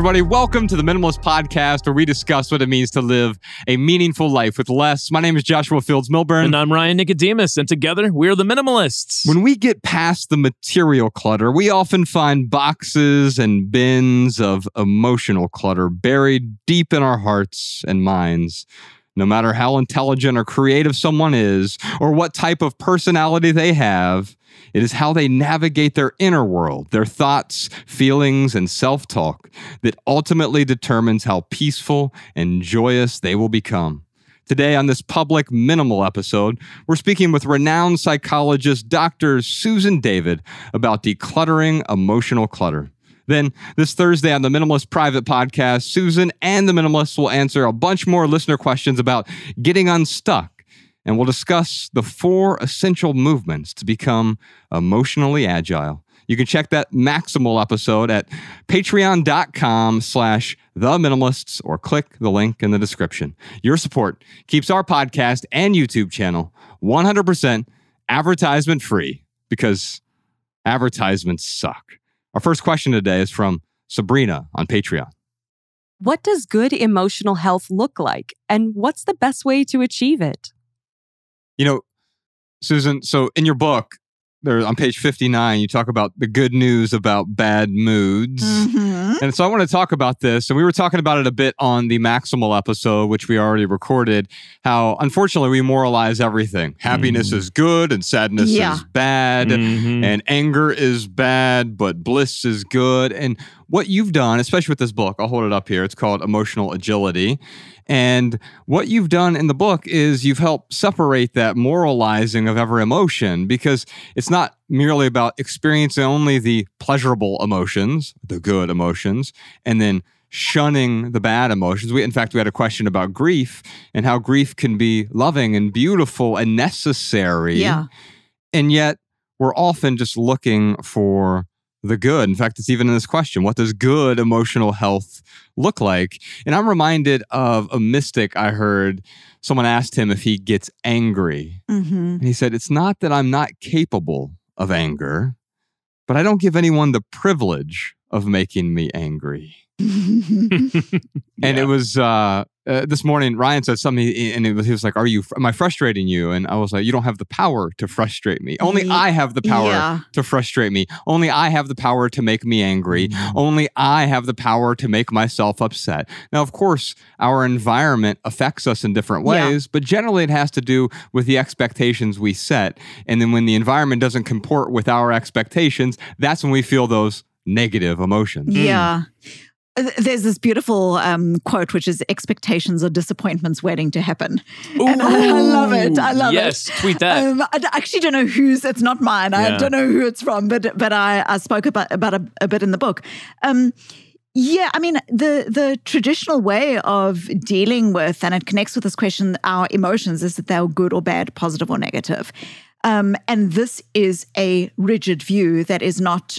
everybody. Welcome to the Minimalist Podcast, where we discuss what it means to live a meaningful life with less. My name is Joshua Fields-Milburn. And I'm Ryan Nicodemus, and together we're the Minimalists. When we get past the material clutter, we often find boxes and bins of emotional clutter buried deep in our hearts and minds. No matter how intelligent or creative someone is, or what type of personality they have, it is how they navigate their inner world, their thoughts, feelings, and self-talk that ultimately determines how peaceful and joyous they will become. Today on this public minimal episode, we're speaking with renowned psychologist Dr. Susan David about decluttering emotional clutter. Then, this Thursday on the Minimalist Private Podcast, Susan and the Minimalists will answer a bunch more listener questions about getting unstuck, and we'll discuss the 4 essential movements to become emotionally agile. You can check that Maximal episode at patreon.com/theminimalists or click the link in the description. Your support keeps our podcast and YouTube channel 100% advertisement free, because advertisements suck. Our first question today is from Sabrina on Patreon. What does good emotional health look like, and what's the best way to achieve it? You know, Susan, so in your book, there on page 59, you talk about the good news about bad moods. And so I want to talk about this. And we were talking about it a bit on the Maximal episode, which we already recorded, how unfortunately we moralize everything. Happiness is good and sadness is bad, and anger is bad, but bliss is good. And what you've done, especially with this book, I'll hold it up here. It's called Emotional Agility. And what you've done in the book is you've helped separate that moralizing of every emotion, because it's not merely about experiencing only the pleasurable emotions, the good emotions, and then shunning the bad emotions. In fact, we had a question about grief and how grief can be loving and beautiful and necessary. Yeah. And yet we're often just looking for the good. In fact, it's even in this question, what does good emotional health look like? And I'm reminded of a mystic I heard. Someone asked him if he gets angry. And he said, it's not that I'm not capable of anger, but I don't give anyone the privilege of making me angry. And it was this morning, Ryan said something, and he was like, am I frustrating you? And I was like, you don't have the power to frustrate me. Only I have the power to frustrate me. Only I have the power to make me angry. Only I have the power to make myself upset. Now, of course, our environment affects us in different ways, but generally it has to do with the expectations we set. And then when the environment doesn't comport with our expectations, that's when we feel those negative emotions. Yeah. There's this beautiful quote, which is expectations are disappointments waiting to happen. And I love it. I love it. Yes, tweet that. I actually don't know whose, it's not mine. I don't know who it's from, but I spoke about a bit in the book. Yeah, I mean, the traditional way of dealing with, and it connects with this question, our emotions, is that they're good or bad, positive or negative. And this is a rigid view that is not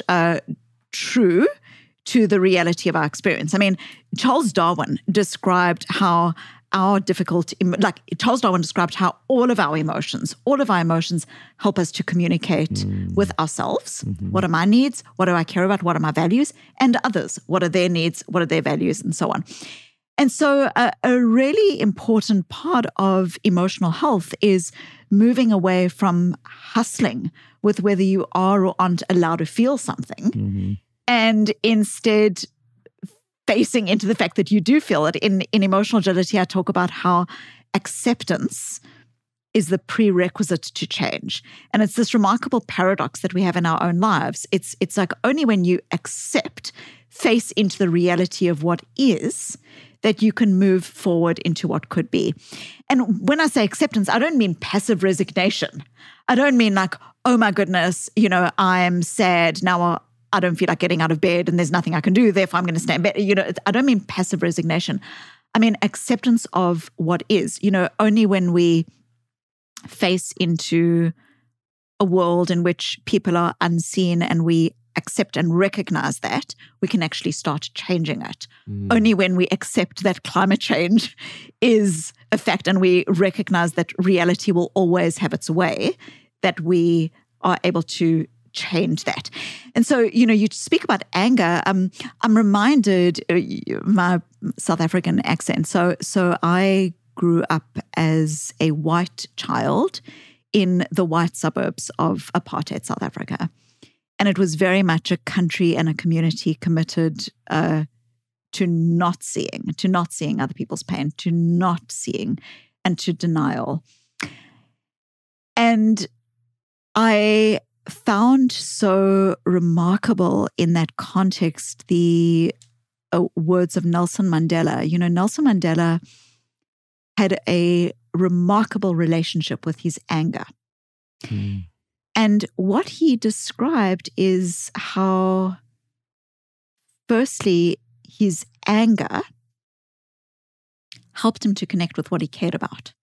true to the reality of our experience. I mean, Charles Darwin described how all of our emotions help us to communicate with ourselves. What are my needs? What do I care about? What are my values? And others. What are their needs? What are their values? And so on. And so a really important part of emotional health is moving away from hustling with whether you are or aren't allowed to feel something, and instead facing into the fact that you do feel it. In Emotional Agility, I talk about how acceptance is the prerequisite to change. And it's this remarkable paradox that we have in our own lives. It's like only when you accept, face into the reality of what is, that you can move forward into what could be. And when I say acceptance, I don't mean passive resignation. I don't mean like, oh my goodness, I'm sad now, I don't feel like getting out of bed and there's nothing I can do, therefore I'm going to stay in bed. I don't mean passive resignation. I mean acceptance of what is. Only when we face into a world in which people are unseen and we accept and recognize that, we can actually start changing it. Only when we accept that climate change is a fact and we recognize that reality will always have its way, that we are able to change that. And so, you speak about anger. I'm reminded my South African accent. So I grew up as a white child in the white suburbs of apartheid South Africa. And it was very much a country and a community committed to not seeing other people's pain, to not seeing, and to denial. And I found so remarkable in that context the words of Nelson Mandela. Nelson Mandela had a remarkable relationship with his anger. Mm. And what he described is how, firstly, his anger helped him to connect with what he cared about.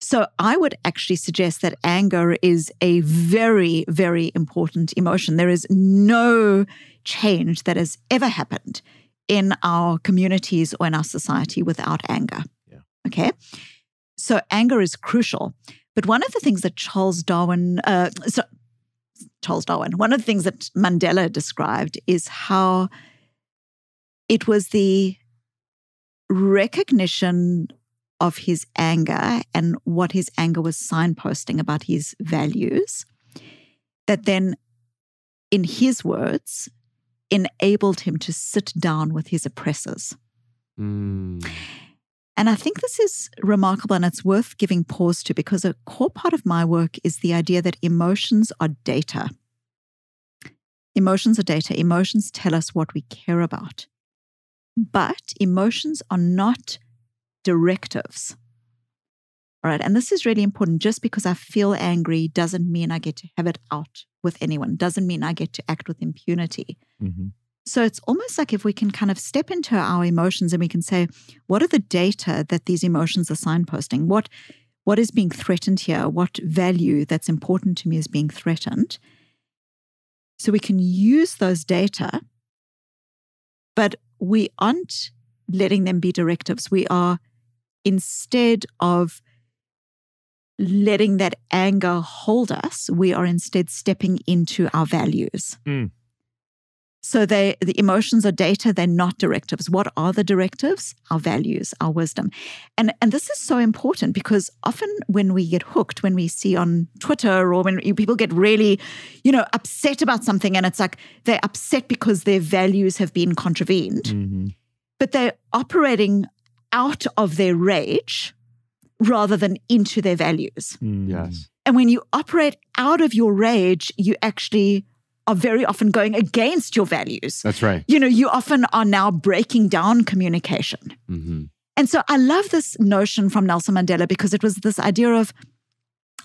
So I would actually suggest that anger is a very, very important emotion. There is no change that has ever happened in our communities or in our society without anger. Yeah. Okay? So anger is crucial. But one of the things that one of the things that Mandela described is how it was the recognition of his anger and what his anger was signposting about his values that then, in his words, enabled him to sit down with his oppressors. Mm. And I think this is remarkable and it's worth giving pause to, because a core part of my work is the idea that emotions are data. Emotions are data. Emotions tell us what we care about. But emotions are not directives. All right. And this is really important. Just because I feel angry doesn't mean I get to have it out with anyone, doesn't mean I get to act with impunity. Mm-hmm. So it's almost like if we can kind of step into our emotions and we can say, what are the data that these emotions are signposting? What is being threatened here? What value that's important to me is being threatened? So we can use those data, but we aren't letting them be directives. We are, instead of letting that anger hold us, we are instead stepping into our values. Mm. So the emotions are data, they're not directives. What are the directives? Our values, our wisdom. And this is so important because often when we get hooked, when we see on Twitter or when people get really, upset about something, and it's like they're upset because their values have been contravened, mm-hmm. but they're operating out of their rage rather than into their values. Mm. Yes. And when you operate out of your rage, you actually are very often going against your values. That's right. You often are now breaking down communication. Mm-hmm. And so I love this notion from Nelson Mandela because it was this idea of,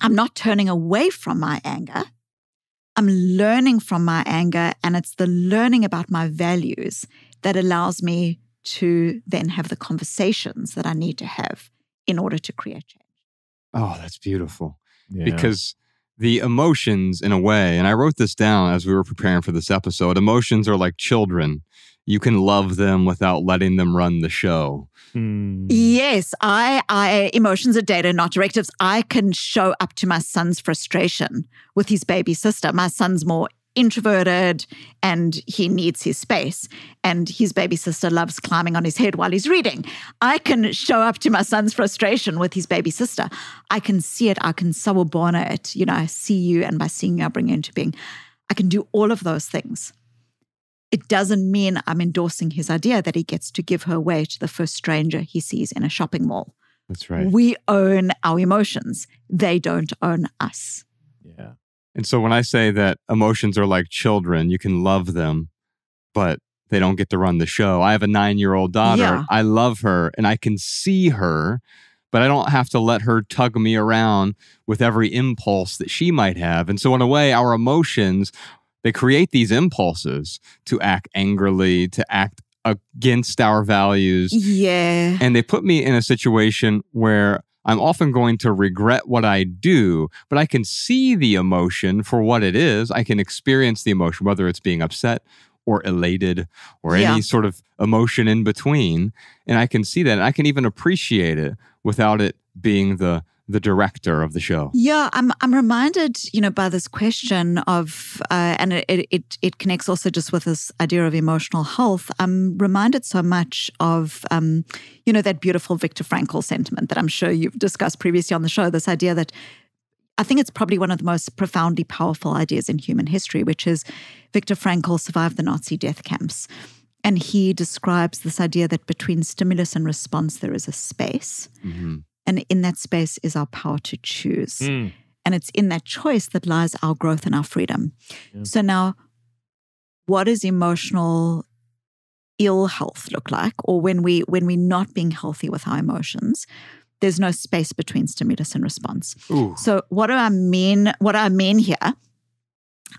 I'm not turning away from my anger. I'm learning from my anger, and it's the learning about my values that allows me to then have the conversations that I need to have in order to create change. Oh, that's beautiful. Yeah. Because the emotions, in a way, and I wrote this down as we were preparing for this episode, emotions are like children. You can love them without letting them run the show. Mm. Yes, emotions are data, not directives. I can show up to my son's frustration with his baby sister. My son's more introverted and he needs his space. And his baby sister loves climbing on his head while he's reading. I can show up to my son's frustration with his baby sister. I can see it. I can sawubona it. I see you, and by seeing you, I bring you into being. I can do all of those things. It doesn't mean I'm endorsing his idea that he gets to give her away to the first stranger he sees in a shopping mall. That's right. We own our emotions. They don't own us. Yeah. And so when I say that emotions are like children, you can love them, but they don't get to run the show. I have a 9-year-old daughter. Yeah. I love her and I can see her, but I don't have to let her tug me around with every impulse that she might have. And so in a way, our emotions, they create these impulses to act angrily, to act against our values. Yeah. And they put me in a situation where I'm often going to regret what I do, but I can see the emotion for what it is. I can experience the emotion, whether it's being upset or elated or any sort of emotion in between. And I can see that. And I can even appreciate it without it being the the director of the show? Yeah, I'm reminded, by this question of, and it connects also just with this idea of emotional health. I'm reminded so much of, that beautiful Viktor Frankl sentiment that I'm sure you've discussed previously on the show. This idea that I think it's probably one of the most profoundly powerful ideas in human history, which is Viktor Frankl survived the Nazi death camps. And he describes this idea that between stimulus and response, there is a space. Mm-hmm. And in that space is our power to choose. And it's in that choice that lies our growth and our freedom. Yeah. So now, what does emotional ill health look like? Or when we're not being healthy with our emotions, there's no space between stimulus and response. Ooh. So what do I mean? What do I mean here?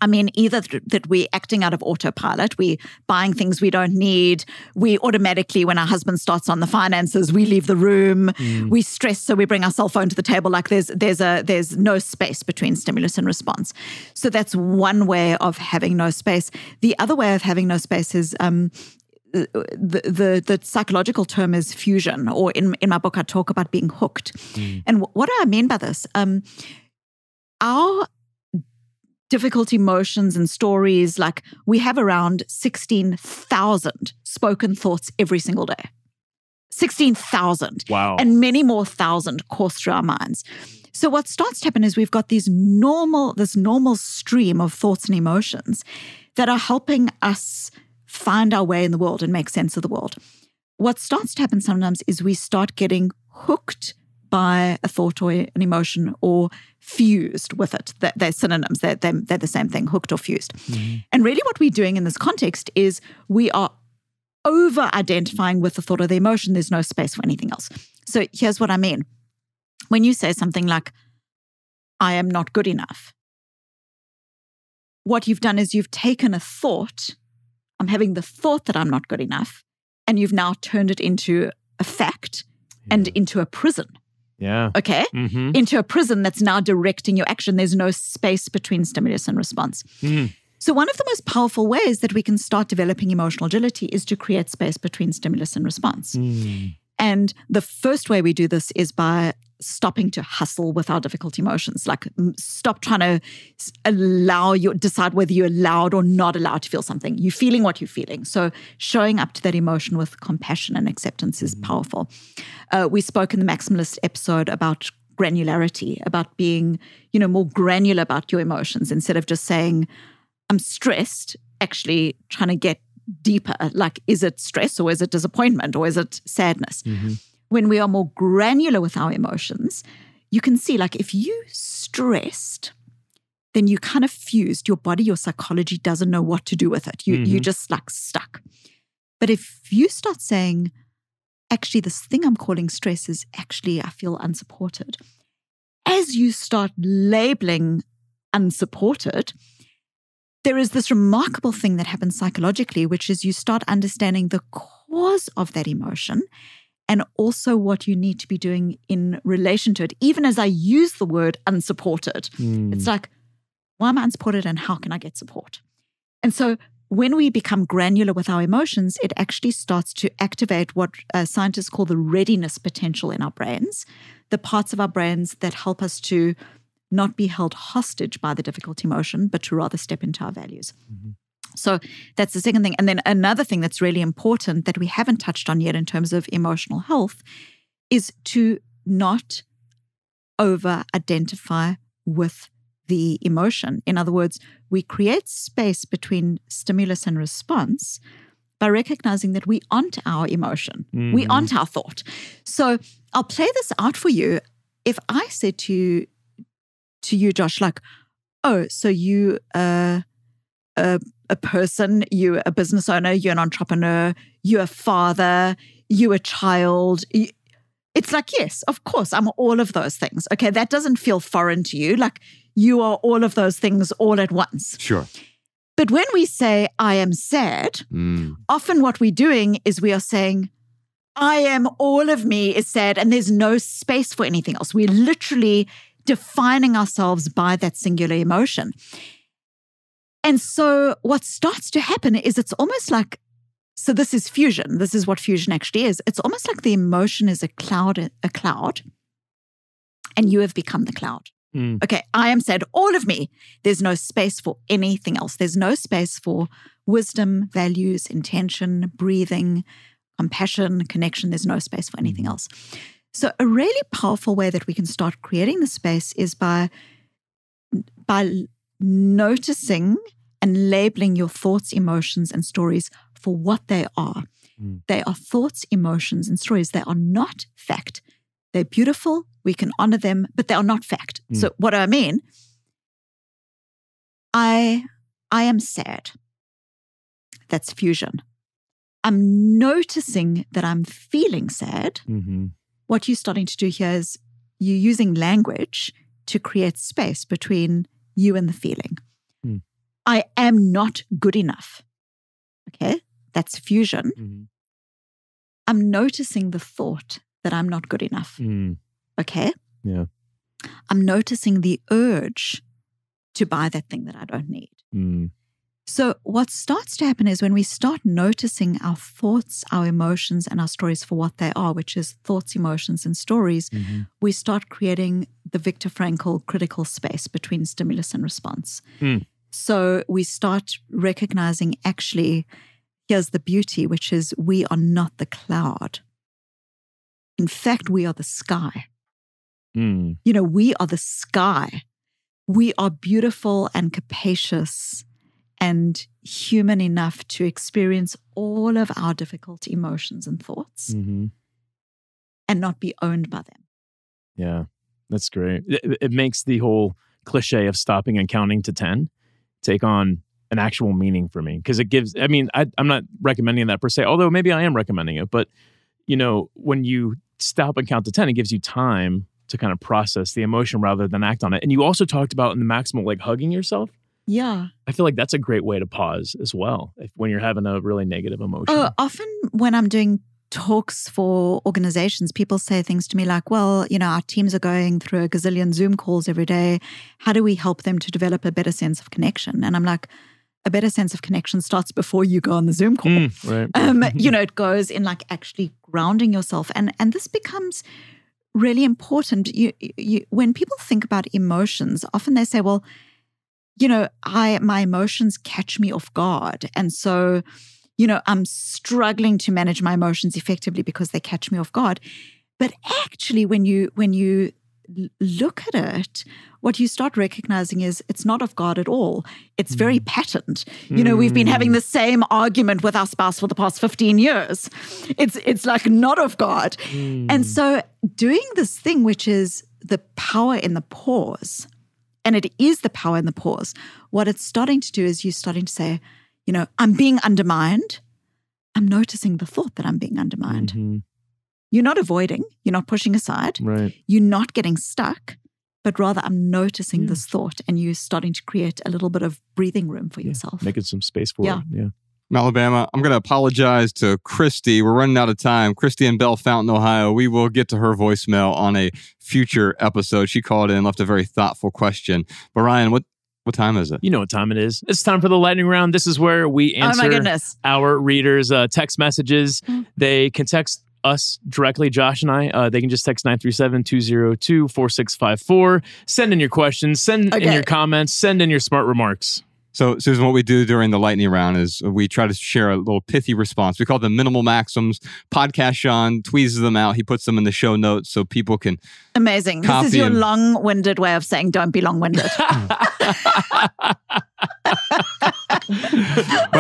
I mean, either that we're acting out of autopilot, we're buying things we don't need, we automatically, when our husband starts on the finances, we leave the room, we stress, so we bring our cell phone to the table, like there's no space between stimulus and response. So that's one way of having no space. The other way of having no space is the psychological term is fusion, or in my book I talk about being hooked. And what do I mean by this? Our difficult emotions and stories, like we have around 16,000 spoken thoughts every single day. 16,000. Wow. And many more thousand course through our minds. So what starts to happen is we've got this normal stream of thoughts and emotions that are helping us find our way in the world and make sense of the world. What starts to happen sometimes is we start getting hooked by a thought or an emotion, or fused with it. They're synonyms. They're the same thing, hooked or fused. Mm-hmm. And really what we're doing in this context is we are over-identifying with the thought or the emotion. There's no space for anything else. So here's what I mean. When you say something like, I am not good enough, what you've done is you've taken a thought, I'm having the thought that I'm not good enough, and you've now turned it into a fact and into a prison. Yeah. Okay? Mm-hmm. Into a prison that's now directing your action. There's no space between stimulus and response. Mm. So one of the most powerful ways that we can start developing emotional agility is to create space between stimulus and response. Mm. And the first way we do this is by stopping to hustle with our difficult emotions. Like stop trying to decide whether you're allowed or not allowed to feel something. You're feeling what you're feeling. So showing up to that emotion with compassion and acceptance is powerful. We spoke in the Maximalist episode about granularity, about being, more granular about your emotions instead of just saying, I'm stressed, actually trying to get deeper. Like, is it stress or is it disappointment or is it sadness? Mm-hmm. When we are more granular with our emotions, you can see, like, if you stressed, then you kind of fused. Your body, your psychology doesn't know what to do with it. You just like stuck. But if you start saying, actually, this thing I'm calling stress is actually, I feel unsupported. As you start labeling unsupported, there is this remarkable thing that happens psychologically, which is you start understanding the cause of that emotion and also what you need to be doing in relation to it. Even as I use the word unsupported, it's like, why am I unsupported and how can I get support? And so when we become granular with our emotions, it actually starts to activate what scientists call the readiness potential in our brains, the parts of our brains that help us to not be held hostage by the difficult emotion, but to rather step into our values. Mm-hmm. So that's the second thing. And then another thing that's really important that we haven't touched on yet in terms of emotional health is to not over-identify with the emotion. In other words, we create space between stimulus and response by recognizing that we aren't our emotion. Mm-hmm. We aren't our thought. So I'll play this out for you. If I said to you, Josh, like, oh, so you a person, you're a business owner, you're an entrepreneur, you're a father, you're a child. It's like, yes, of course, I'm all of those things. Okay, that doesn't feel foreign to you. Like, you are all of those things all at once. Sure. But when we say, I am sad, often what we're doing is we are saying, I am, all of me is sad, and there's no space for anything else. We're literally defining ourselves by that singular emotion. And so what starts to happen is it's almost like, so this is fusion. This is what fusion actually is. It's almost like the emotion is a cloud, and you have become the cloud. Okay, I am sad, all of me. There's no space for anything else. There's no space for wisdom, values, intention, breathing, compassion, connection. There's no space for anything else. So a really powerful way that we can start creating the space is by noticing and labeling your thoughts, emotions, and stories for what they are. They are thoughts, emotions, and stories. They are not fact. They're beautiful. We can honor them, but they are not fact. So what do I mean? I am sad. That's fusion. I'm noticing that I'm feeling sad. What you're starting to do here is you're using language to create space between you and the feeling. I am not good enough. Okay, that's fusion. I'm noticing the thought that I'm not good enough. Okay? Yeah. I'm noticing the urge to buy that thing that I don't need. So what starts to happen is when we start noticing our thoughts, our emotions, and our stories for what they are, which is thoughts, emotions, and stories, we start creating the Viktor Frankl critical space between stimulus and response. So we start recognizing, actually, here's the beauty, which is we are not the cloud. In fact, we are the sky. We are the sky. We are beautiful and capacious and human enough to experience all of our difficult emotions and thoughts and not be owned by them. Yeah, that's great. It makes the whole cliche of stopping and counting to 10 take on an actual meaning for me, because it gives, I'm not recommending that per se, although maybe I am recommending it, but when you stop and count to 10, it gives you time to kind of process the emotion rather than act on it. And you also talked about in the maximal, like hugging yourself. Yeah. I feel like that's a great way to pause as well when you're having a really negative emotion. Often when I'm doing talks for organizations, people say things to me like, well, our teams are going through a gazillion Zoom calls every day. How do we help them to develop a better sense of connection? And I'm like, a better sense of connection starts before you go on the Zoom call. Right. It goes in like actually grounding yourself. And this becomes really important. When people think about emotions, often they say, well, my emotions catch me off guard. And so, I'm struggling to manage my emotions effectively because they catch me off guard. But actually, when you look at it, what you start recognizing is it's not off guard at all. It's very patterned. We've been having the same argument with our spouse for the past 15 years. It's like not off guard. And so doing this thing, which is the power in the pause, and it is the power in the pause, what it's starting to do is you're starting to say, I'm being undermined. I'm noticing the thought that I'm being undermined. You're not avoiding. You're not pushing aside. Right. You're not getting stuck, but rather I'm noticing this thought, and you're starting to create a little bit of breathing room for yourself. Making some space for it. Yeah. Alabama, I'm going to apologize to Christy. We're running out of time. Christy in Bell Fountain, Ohio. We will get to her voicemail on a future episode. She called in and left a very thoughtful question. But Ryan, what time is it? You know what time it is. It's time for the lightning round. This is where we answer our readers' text messages. They can text us directly, Josh and I. They can just text 937-202-4654. Send in your questions. Send in your comments. Send in your smart remarks. So, Susan, what we do during the lightning round is we try to share a little pithy response. We call them minimal maxims. Podcast Sean tweezes them out. He puts them in the show notes so people can Amazing. This is your long-winded way of saying don't be long-winded. By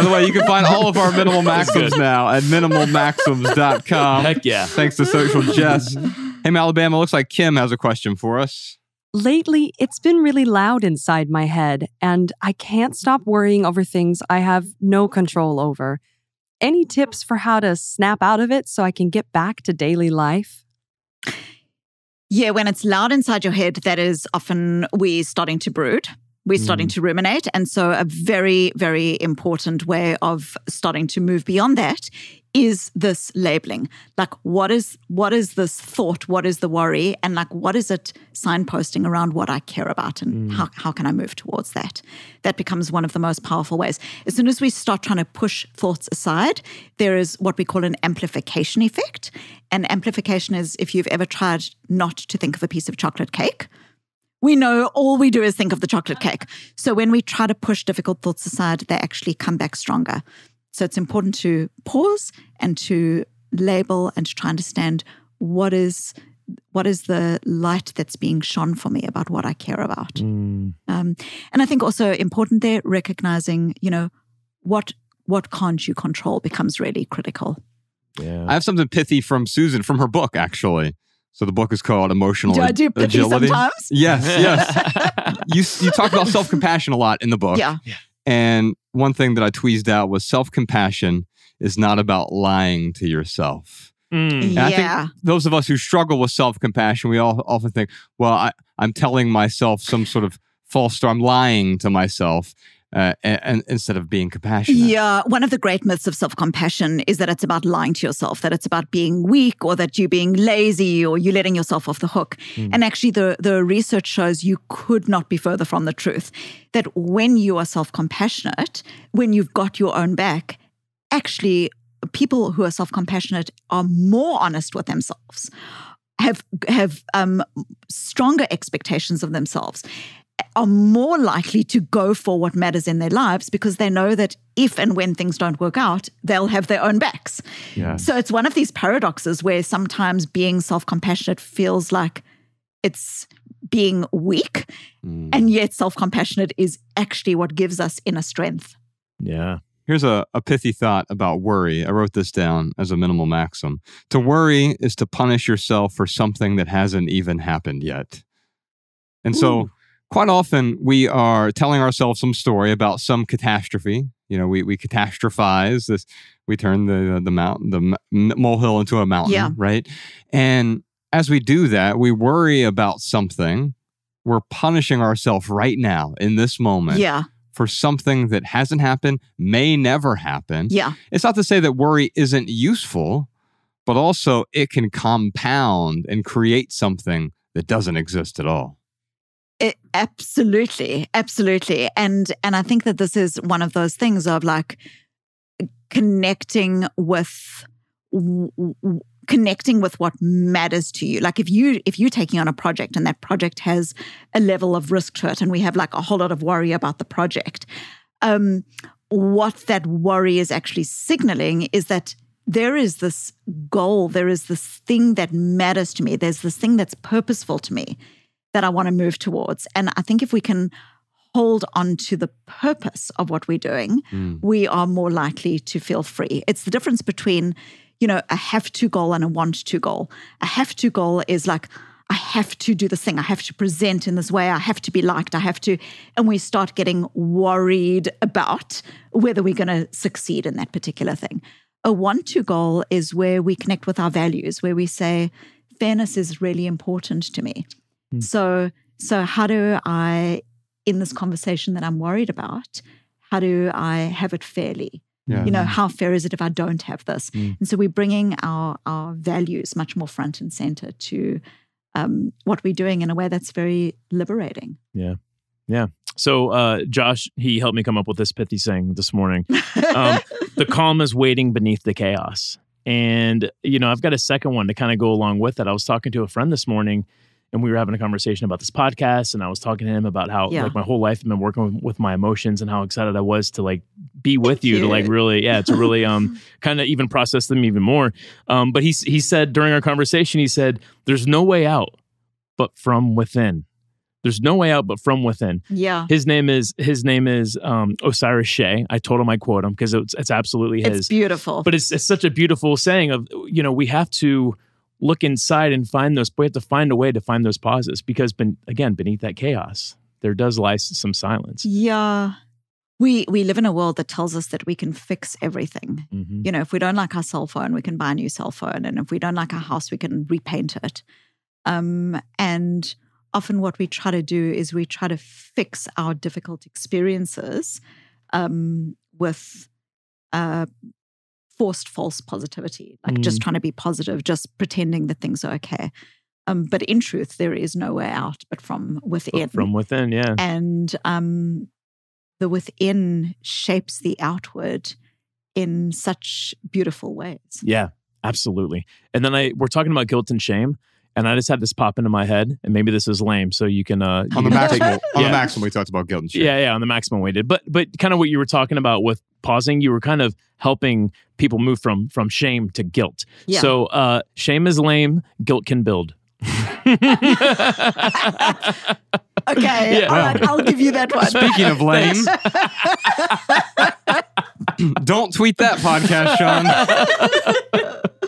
the way, you can find all of our minimal maxims now at minimalmaxims.com. Heck yeah. Thanks to Social Jess. Hey, Alabama, looks like Kim has a question for us. Lately, it's been really loud inside my head, and I can't stop worrying over things I have no control over. Any tips for how to snap out of it so I can get back to daily life? Yeah, when it's loud inside your head, that is often we're starting to brood. We're starting to ruminate. And so a very, very important way of starting to move beyond that is this labeling? Like, what is this thought? What is the worry? And like, what is it signposting around what I care about? And how can I move towards that? That becomes one of the most powerful ways. As soon as we start trying to push thoughts aside, there is what we call an amplification effect. And amplification is if you've ever tried not to think of a piece of chocolate cake. We know all we do is think of the chocolate cake. So when we try to push difficult thoughts aside, they actually come back stronger. So it's important to pause and to label and to try and understand what is the light that's being shone for me about what I care about. And I think also important there, recognizing, what can't you control becomes really critical. Yeah. I have something pithy from Susan, from her book, actually. So the book is called Emotional Agility. Do I do pithy sometimes? Yes. You talk about self-compassion a lot in the book. Yeah. And one thing that I tweezed out was self-compassion is not about lying to yourself. And I think those of us who struggle with self-compassion, we all often think, well, I'm telling myself some sort of false story. I'm lying to myself. And instead of being compassionate. Yeah, one of the great myths of self-compassion is that it's about lying to yourself, that it's about being weak or that you're being lazy or you're letting yourself off the hook. And actually the research shows you could not be further from the truth, that when you are self-compassionate, when you've got your own back, actually people who are self-compassionate are more honest with themselves, have stronger expectations of themselves, are more likely to go for what matters in their lives because they know that if and when things don't work out, they'll have their own backs. Yeah. So it's one of these paradoxes where sometimes being self-compassionate feels like it's being weak, and yet self-compassionate is actually what gives us inner strength. Yeah. Here's a pithy thought about worry. I wrote this down as a minimal maxim. To worry is to punish yourself for something that hasn't even happened yet. And so quite often we are telling ourselves some story about some catastrophe. We catastrophize this. We turn the molehill into a mountain, right? And as we do that, we worry about something. We're punishing ourselves right now in this moment. For something that hasn't happened, may never happen. It's not to say that worry isn't useful, but also it can compound and create something that doesn't exist at all. Absolutely. And I think that this is one of those things of like connecting with what matters to you. Like if you're taking on a project and that project has a level of risk to it and we have like a whole lot of worry about the project, what that worry is actually signaling is that there is this goal, there is this thing that matters to me, there's this thing that's purposeful to me that I want to move towards. And I think if we can hold on to the purpose of what we're doing, we are more likely to feel free. It's the difference between, a have-to goal and a want-to goal. A have-to goal is like, I have to do this thing. I have to present in this way. I have to be liked. And we start getting worried about whether we're going to succeed in that particular thing. A want-to goal is where we connect with our values, where we say, fairness is really important to me. So how do I, in this conversation that I'm worried about, how do I have it fairly? How fair is it if I don't have this? And so we're bringing our values much more front and center to what we're doing in a way that's very liberating. Yeah. So Josh, he helped me come up with this pithy saying this morning. The calm is waiting beneath the chaos. And, I've got a second one to kind of go along with it. I was talking to a friend this morning, and we were having a conversation about this podcast, and I was talking to him about how like my whole life I've been working with my emotions and how excited I was to like be with you to like really, to really kind of even process them even more. But he said during our conversation, he said, "There's no way out but from within." There's no way out but from within. Yeah. His name is Osiris Shea. I told him I'd quote him because it's absolutely his. It's beautiful. But it's such a beautiful saying of, we have to look inside and find those, we have to find a way to find those pauses because, beneath that chaos, there does lie some silence. Yeah. We live in a world that tells us that we can fix everything. If we don't like our cell phone, we can buy a new cell phone. And if we don't like our house, we can repaint it. And often what we try to do is we try to fix our difficult experiences with forced false positivity, like just trying to be positive, just pretending that things are okay. But in truth, there is no way out but from within. From within, yeah. And the within shapes the outward in such beautiful ways. Yeah, absolutely. And then we're talking about guilt and shame, and I just had this pop into my head, and maybe this is lame, so you can on the maximum we talked about guilt and shame. Yeah, on the maximum we did. But kind of what you were talking about with pausing, you were kind of helping people move from shame to guilt. Yeah. So shame is lame, guilt can build. Okay, all right, I'll give you that one. Speaking of lame, don't tweet that podcast, Sean.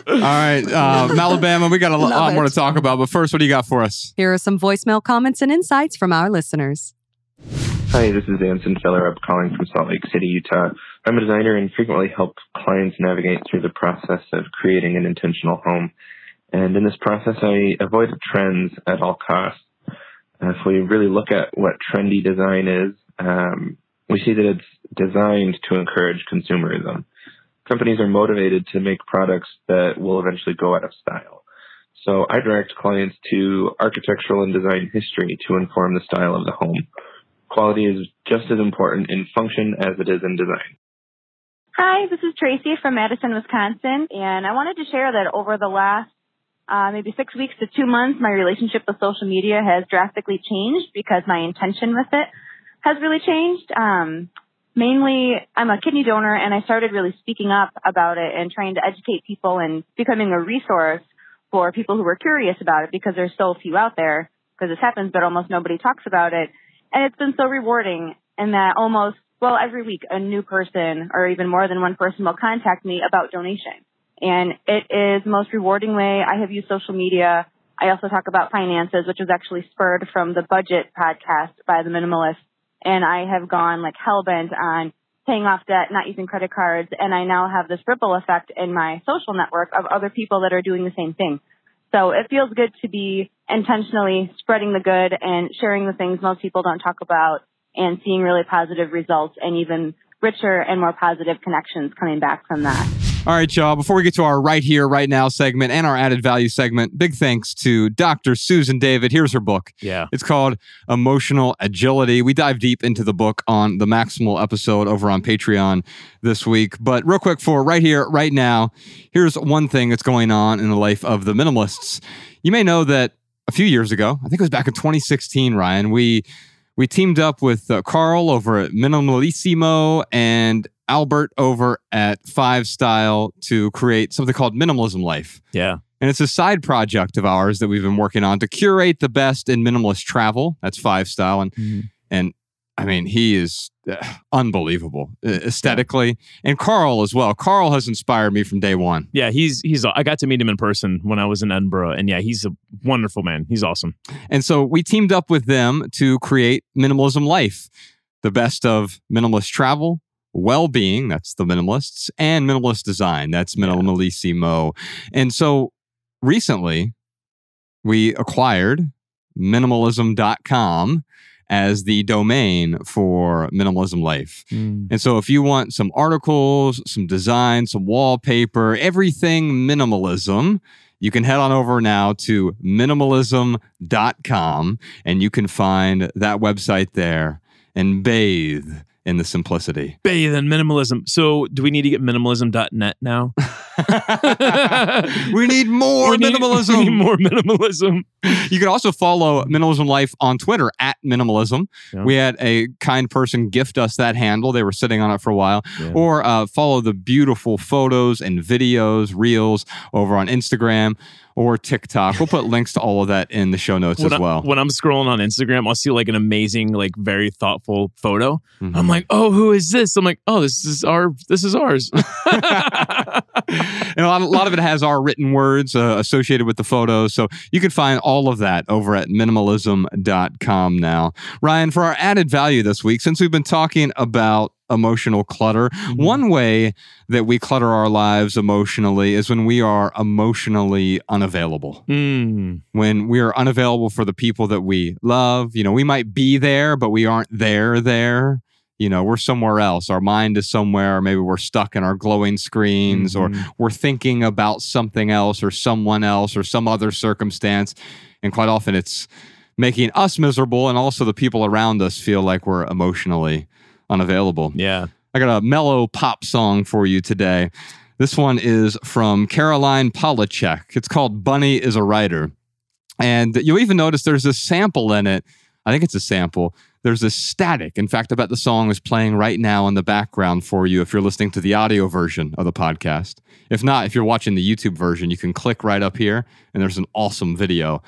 All right, Malabama, we got a lot more to talk about, but first, what do you got for us? Here are some voicemail comments and insights from our listeners. Hi, this is Anson Feller. I'm calling from Salt Lake City, Utah. I'm a designer and frequently help clients navigate through the process of creating an intentional home. And in this process, I avoid trends at all costs. If we really look at what trendy design is, we see that it's designed to encourage consumerism. Companies are motivated to make products that will eventually go out of style. So I direct clients to architectural and design history to inform the style of the home. Quality is just as important in function as it is in design. Hi, this is Tracy from Madison, Wisconsin, and I wanted to share that over the last maybe 6 weeks to 2 months, my relationship with social media has drastically changed because my intention with it has really changed. Mainly, I'm a kidney donor, and I started really speaking up about it and trying to educate people and becoming a resource for people who are curious about it because there's so few out there, because this happens, but almost nobody talks about it. And it's been so rewarding in that every week a new person or even more than one person will contact me about donation. And it is the most rewarding way I have used social media. I also talk about finances, which was actually spurred from the budget podcast by the Minimalists. And I have gone like hellbent on paying off debt, not using credit cards. And I now have this ripple effect in my social network of other people that are doing the same thing. So it feels good to be intentionally spreading the good and sharing the things most people don't talk about and seeing really positive results and even richer and more positive connections coming back from that. All right, y'all, before we get to our Right Here, Right Now segment and our added value segment, big thanks to Dr. Susan David. Here's her book. Yeah. It's called Emotional Agility. We dive deep into the book on the Maximal episode over on Patreon this week. But real quick, for Right Here, Right Now, here's one thing that's going on in the life of the Minimalists. You may know that a few years ago, I think it was back in 2016, Ryan, we teamed up with Carl over at Minimalism and Albert over at 5 Style to create something called Minimalism Life. Yeah. And it's a side project of ours that we've been working on to curate the best in minimalist travel. That's 5 Style. And I mean, he is unbelievable aesthetically. And Carl as well. Carl has inspired me from day one. Yeah, I got to meet him in person when I was in Edinburgh. And yeah, he's a wonderful man. He's awesome. And so we teamed up with them to create Minimalism Life, the best of minimalist travel, well-being, that's the Minimalists, and minimalist design, that's Minimalisimo. And so recently we acquired minimalism.com as the domain for Minimalism Life. And so if you want some articles, some design, some wallpaper, everything minimalism, you can head on over now to minimalism.com and you can find that website there and bathe in the simplicity. Bathe in minimalism. So do we need to get minimalism.net now? We need more minimalism. We need more minimalism. You can also follow Minimalism Life on Twitter at Minimalism. Yeah. We had a kind person gift us that handle. They were sitting on it for a while. Yeah. Or follow the beautiful photos and videos, reels over on Instagram or TikTok. We'll put links to all of that in the show notes as well. When I'm scrolling on Instagram, I'll see like an amazing, like very thoughtful photo. I'm like, oh, who is this? I'm like, oh, this is ours. And a lot of it has our written words associated with the photos. So you can find all of that over at minimalism.com now. Ryan, for our added value this week, since we've been talking about emotional clutter, one way that we clutter our lives emotionally is when we are emotionally unavailable. When we are unavailable for the people that we love. You know, we might be there, but we aren't there. we're somewhere else. Our mind is somewhere. Maybe we're stuck in our glowing screens, or we're thinking about something else or someone else or some other circumstance. And quite often it's making us miserable, and also the people around us feel like we're emotionally unavailable. Yeah. I got a mellow pop song for you today. This one is from Caroline Polachek. It's called Bunny is a Writer. And you'll even notice there's this sample in it. I think it's a sample. There's this static. In fact, I bet the song is playing right now in the background for you if you're listening to the audio version of the podcast. If not, if you're watching the YouTube version, you can click right up here, and there's an awesome video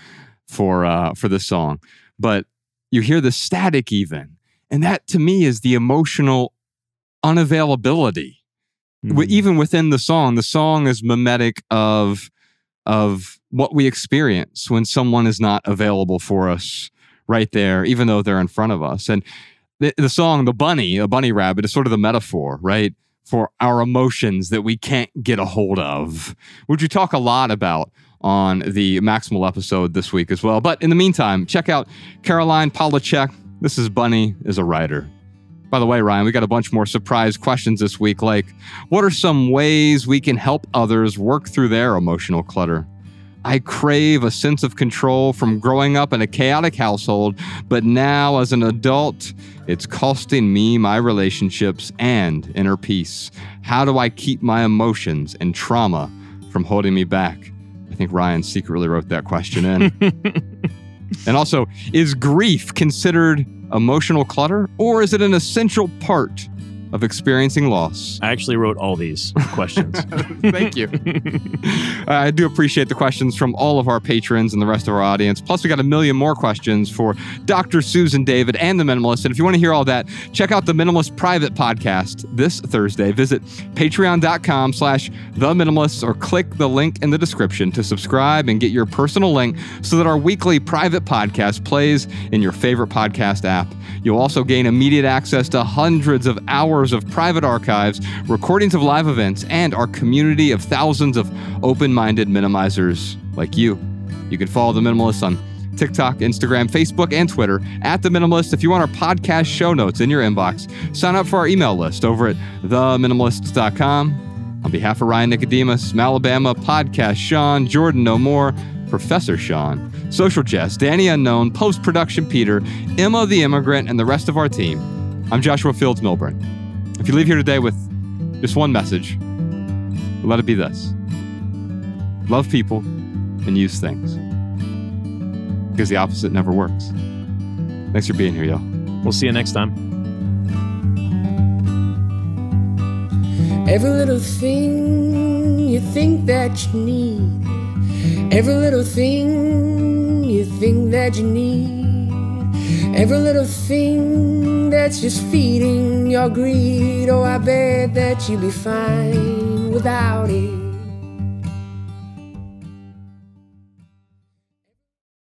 for this song. But you hear the static even. And that, to me, is the emotional unavailability. Even within the song is mimetic of what we experience when someone is not available for us right there, even though they're in front of us. And the song, a bunny rabbit, is sort of the metaphor, right, for our emotions that we can't get a hold of, which we talk a lot about on the Maximal episode this week as well. But in the meantime, check out Caroline Polachek. This is Bunny is a Writer. By the way, Ryan, we got a bunch more surprise questions this week, like, what are some ways we can help others work through their emotional clutter? I crave a sense of control from growing up in a chaotic household, but now as an adult, it's costing me my relationships and inner peace. How do I keep my emotions and trauma from holding me back? I think Ryan secretly wrote that question in. And also, is grief considered emotional clutter, or is it an essential part of experiencing loss? I actually wrote all these questions. Thank you. I do appreciate the questions from all of our patrons and the rest of our audience. Plus, we got a million more questions for Dr. Susan David and the Minimalists. And if you want to hear all that, check out the Minimalist private podcast this Thursday. Visit patreon.com/The Minimalists or click the link in the description to subscribe and get your personal link so that our weekly private podcast plays in your favorite podcast app. You'll also gain immediate access to hundreds of hours of private archives, recordings of live events, and our community of thousands of open-minded minimizers like you. You can follow The Minimalists on TikTok, Instagram, Facebook, and Twitter at The Minimalist. If you want our podcast show notes in your inbox, sign up for our email list over at theminimalists.com. On behalf of Ryan Nicodemus, Malabama, Podcast Sean, Jordan No More, Professor Sean, Social Jess, Danny Unknown, Post-Production Peter, Emma the Immigrant, and the rest of our team, I'm Joshua Fields Milburn. If you leave here today with just one message, let it be this: love people and use things, because the opposite never works. Thanks for being here, y'all. We'll see you next time. Every little thing you think that you need, every little thing you think that you need, every little thing that's just feeding your greed. Oh, I bet that you'd be fine without it.